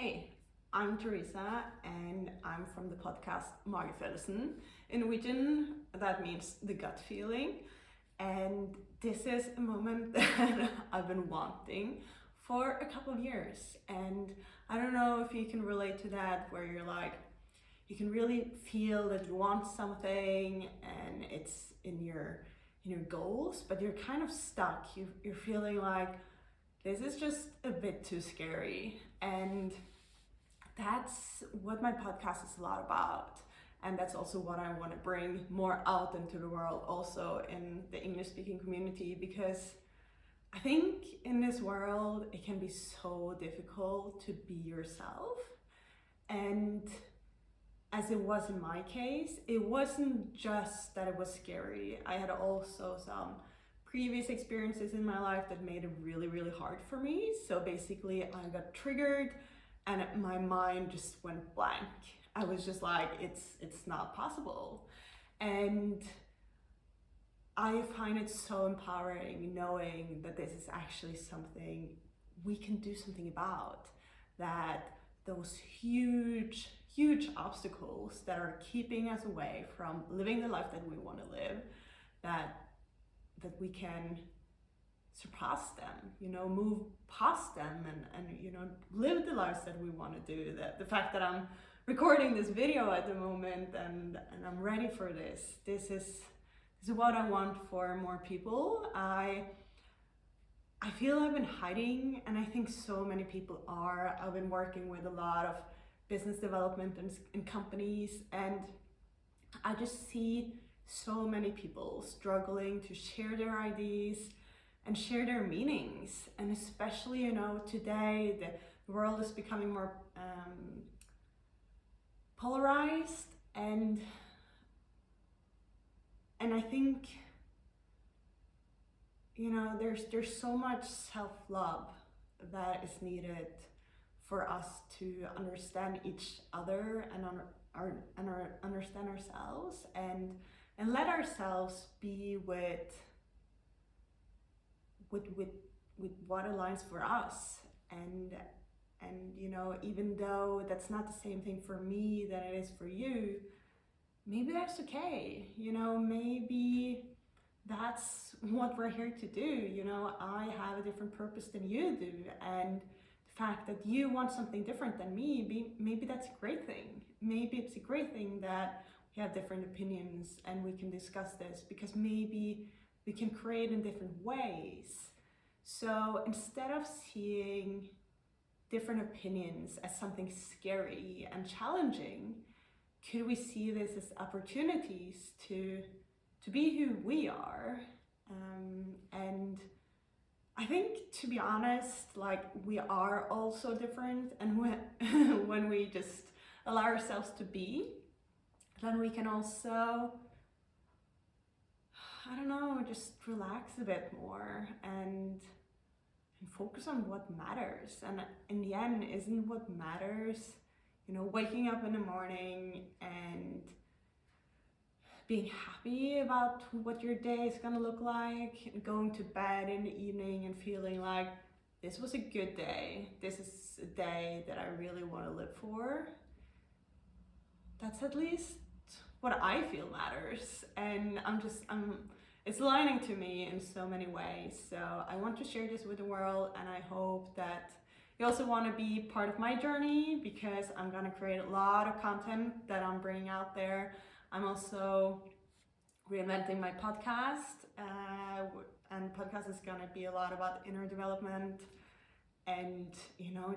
Hey, I'm Teresa and I'm from the podcast Magefølelsen. In Norwegian, that means the gut feeling. And this is a moment that I've been wanting for a couple of years. And I don't know if you can relate to that, where you're like, you can really feel that you want something and it's in your goals, but you're kind of stuck. You're feeling like this is just a bit too scary. And that's what my podcast is a lot about. And that's also what I want to bring more out into the world, also in the English speaking community, because I think in this world it can be so difficult to be yourself. And as it was in my case, it wasn't just that it was scary. I had also some previous experiences in my life that made it really, really hard for me. So basically I got triggered and my mind just went blank. I was just like, it's not possible. And I find it so empowering knowing that this is actually something we can do something about, that those huge obstacles that are keeping us away from living the life that we want to live, that we can surpass them, move past them and live the lives that we want to do. The fact that I'm recording this video at the moment and I'm ready for this is what I want for more people. I feel I've been hiding, and I think so many people are. I've been working with a lot of business development and companies, and I just see so many people struggling to share their ideas and share their meanings. And especially, today the world is becoming more polarized, and I think there's so much self-love that is needed for us to understand each other and understand ourselves and let ourselves be with what aligns for us. And even though that's not the same thing for me that it is for you, maybe that's okay. Maybe that's what we're here to do. I have a different purpose than you do, and the fact that you want something different than me, maybe that's a great thing. Maybe it's a great thing that we have different opinions and we can discuss this, because maybe we can create in different ways. So instead of seeing different opinions as something scary and challenging, could we see this as opportunities to be who we are? And I think, to be honest, we are all so different, and when we just allow ourselves to be, then we can also, just relax a bit more and focus on what matters. And in the end, isn't what matters, waking up in the morning and being happy about what your day is gonna look like, and going to bed in the evening and feeling like this was a good day. This is a day that I really want to live for. That's at least what I feel matters. And it's aligning to me in so many ways. So I want to share this with the world, and I hope that you also want to be part of my journey, because I'm going to create a lot of content that I'm bringing out there. I'm also reinventing my podcast, and podcast is going to be a lot about inner development and,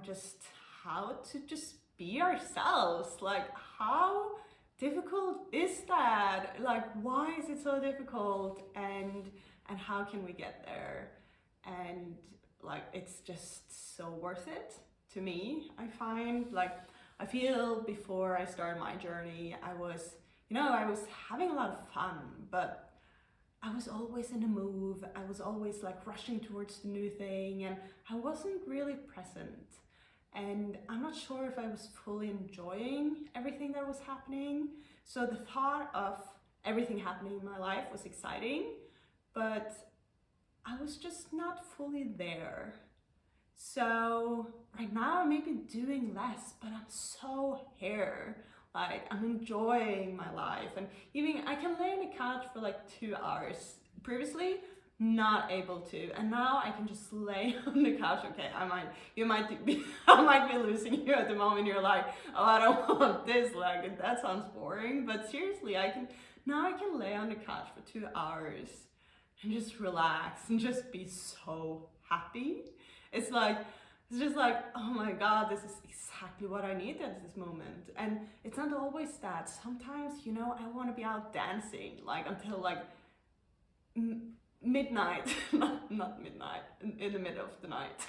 just how to just be ourselves. Like, how difficult is that? Like, why is it so difficult? And how can we get there? And it's just so worth it to me. I find, I feel before I started my journey, I was having a lot of fun, but I was always in a move. I was always rushing towards the new thing, and I wasn't really present. And I'm not sure if I was fully enjoying everything that was happening. So the thought of everything happening in my life was exciting, but I was just not fully there. So right now I may be doing less, but I'm so here. Like I'm enjoying my life, and even I can lay on the couch for like 2 hours. Previously, not able to, and now I can just lay on the couch. Okay, you might be, I might be losing you at the moment. You're like, oh, I don't want this. Like that sounds boring, but seriously, I can lay on the couch for 2 hours and just relax and just be so happy. It's just like, oh my God, this is exactly what I need at this moment. And it's not always that. Sometimes, I want to be out dancing like until like midnight, not midnight, in the middle of the night.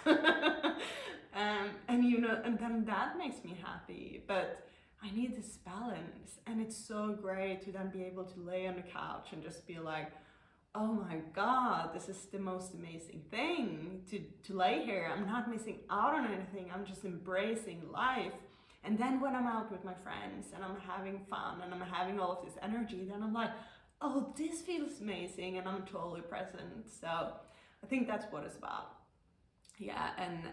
And then that makes me happy. But I need this balance, and it's so great to then be able to lay on the couch and just be like, oh my God, this is the most amazing thing to lay here. I'm not missing out on anything. I'm just embracing life. And then when I'm out with my friends and I'm having fun and I'm having all of this energy, then I'm like, oh, this feels amazing, and I'm totally present. So I think that's what it's about. Yeah, and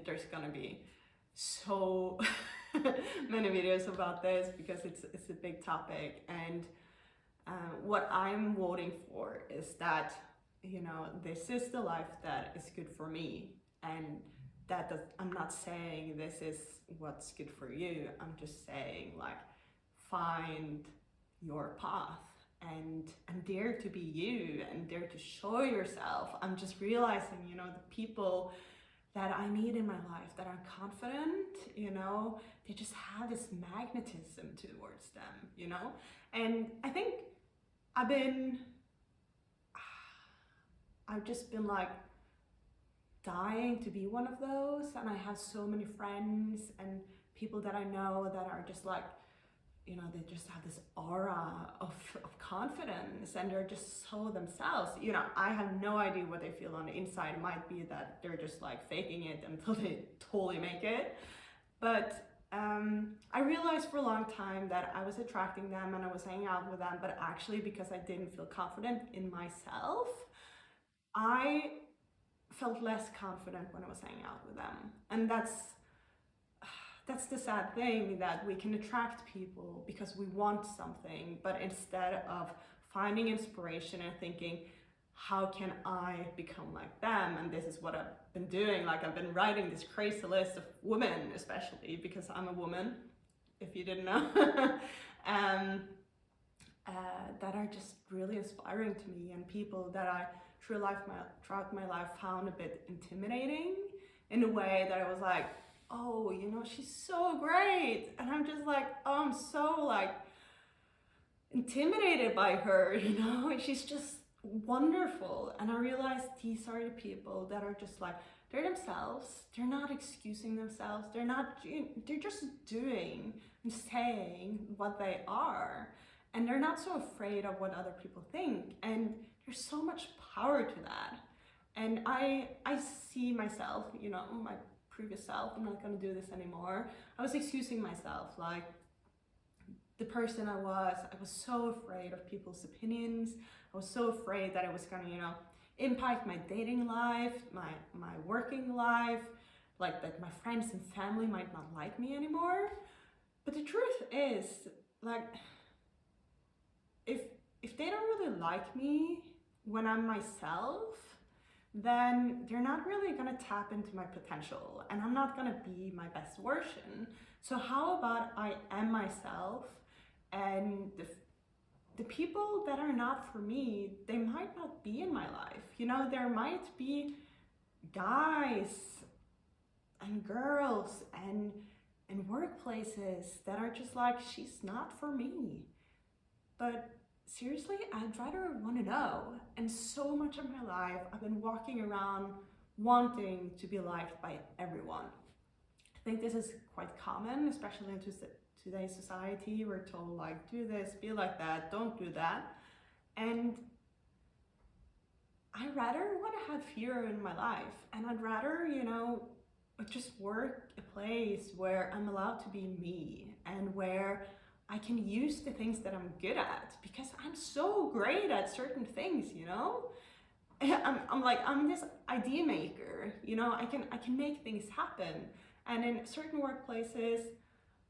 there's gonna be so many videos about this because it's a big topic. And what I'm voting for is that, this is the life that is good for me. And I'm not saying this is what's good for you. I'm just saying, like, find your path and dare to be you and dare to show yourself. I'm just realizing, the people that I meet in my life that are confident, they just have this magnetism towards them, And I think I've just been like dying to be one of those. And I have so many friends and people that I know that are just like, they just have this aura of confidence, and they're just so themselves. I have no idea what they feel on the inside. It might be that they're just like faking it until they totally make it. But I realized for a long time that I was attracting them and I was hanging out with them, but actually because I didn't feel confident in myself, I felt less confident when I was hanging out with them. And that's the sad thing, that we can attract people because we want something, but instead of finding inspiration and thinking, how can I become like them? And this is what I've been doing. Like, I've been writing this crazy list of women, especially because I'm a woman, if you didn't know, that are just really inspiring to me, and people that I throughout my life found a bit intimidating, in a way that I was like, oh, she's so great. And I'm just like, oh, I'm so like intimidated by her, she's just wonderful. And I realized these are the people that are just like, they're themselves. They're not excusing themselves. They're just doing and saying what they are. And they're not so afraid of what other people think. And there's so much power to that. And I see myself, my previous self, I'm not going to do this anymore. I was excusing myself, like the person I was so afraid of people's opinions. I was so afraid that it was going to, impact my dating life, my working life, like that my friends and family might not like me anymore. But the truth is, like, if they don't really like me when I'm myself, then they're not really gonna tap into my potential, and I'm not gonna be my best version. So how about I am myself, and the people that are not for me, they might not be in my life. There might be guys and girls and workplaces that are just like, she's not for me. But seriously, I'd rather want to know. And so much of my life, I've been walking around wanting to be liked by everyone. I think this is quite common, especially in today's society. We're told, like, do this, be like that, don't do that. And I'd rather want to have fear in my life. And I'd rather, just work a place where I'm allowed to be me, and where I can use the things that I'm good at, because I'm so great at certain things, I'm this idea maker, you know, I can make things happen. And in certain workplaces,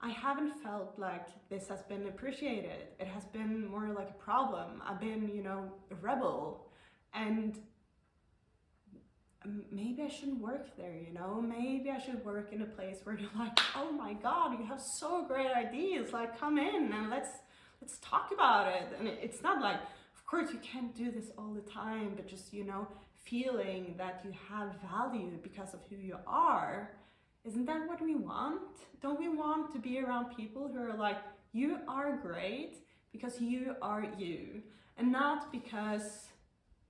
I haven't felt like this has been appreciated. It has been more like a problem. I've been, you know, a rebel. And maybe I shouldn't work there, you know? Maybe I should work in a place where you're like, oh my God, you have so great ideas. Like, come in and let's talk about it. And it's not like, of course you can't do this all the time, but just, you know, feeling that you have value because of who you are. Isn't that what we want? Don't we want to be around people who are like, you are great because you are you, and not because,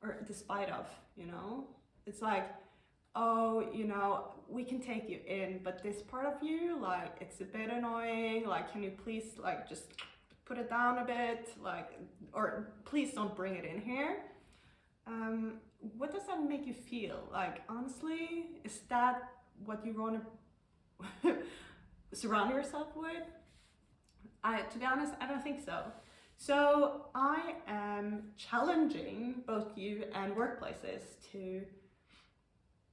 or despite of, you know? It's like, oh, you know, we can take you in, but this part of you, like, it's a bit annoying. Like, can you please, like, just put it down a bit? Like, or please don't bring it in here. What does that make you feel? Like, honestly, is that what you want to surround yourself with? To be honest, I don't think so. So I am challenging both you and workplaces to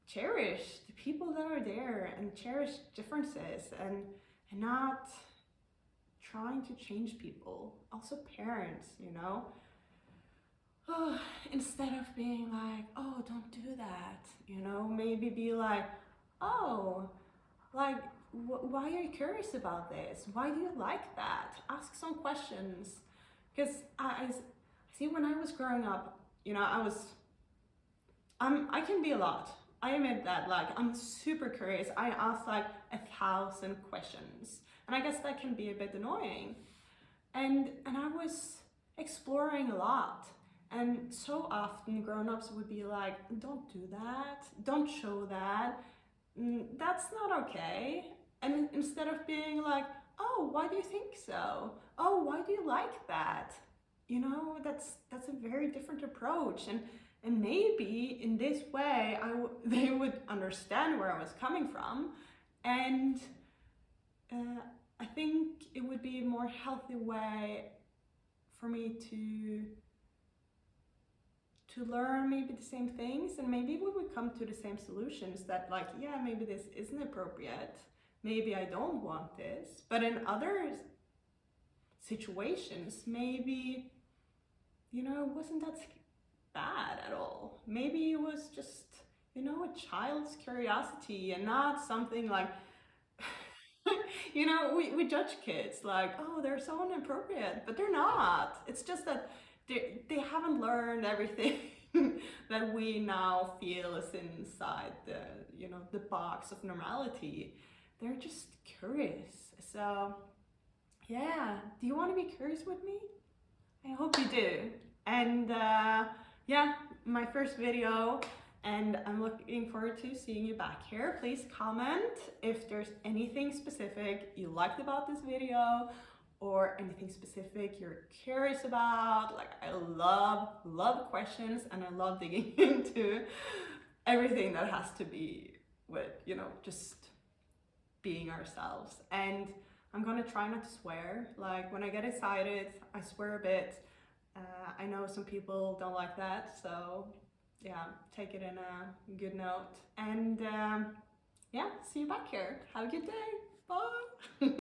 cherish the people that are there and cherish differences and not trying to change people. Also parents, you know, instead of being like, oh, don't do that, you know, maybe be like, oh, like, why are you curious about this? Why do you like that? Ask some questions. Because I see, when I was growing up, you know, I can be a lot. I admit that. Like, I'm super curious. I ask like 1,000 questions, and I guess that can be a bit annoying. And I was exploring a lot, and so often grown-ups would be like, don't do that, don't show that, that's not okay. And instead of being like, oh, why do you think so? Oh, why do you like that? You know, that's a very different approach. And maybe in this way, they would understand where I was coming from. And I think it would be a more healthy way for me to learn maybe the same things, and maybe we would come to the same solutions that, like, yeah, maybe this isn't appropriate. Maybe I don't want this. But in other situations, maybe, you know, it wasn't that bad at all. Maybe it was just, you know, a child's curiosity and not something like, you know, we judge kids like, oh, they're so inappropriate, but they're not. It's just that they haven't learned everything that we now feel is inside the, you know, the box of normality. They're just curious. So yeah, do you want to be curious with me? I hope you do. And yeah, my first video, and I'm looking forward to seeing you back here. Please comment if there's anything specific you liked about this video, or anything specific you're curious about. Like, I love questions, and I love digging into everything that has to be with, you know, just being ourselves. And I'm gonna try not to swear. Like, when I get excited, I swear a bit. I know some people don't like that, so yeah, take it in a good note. And yeah, see you back here. Have a good day. Bye.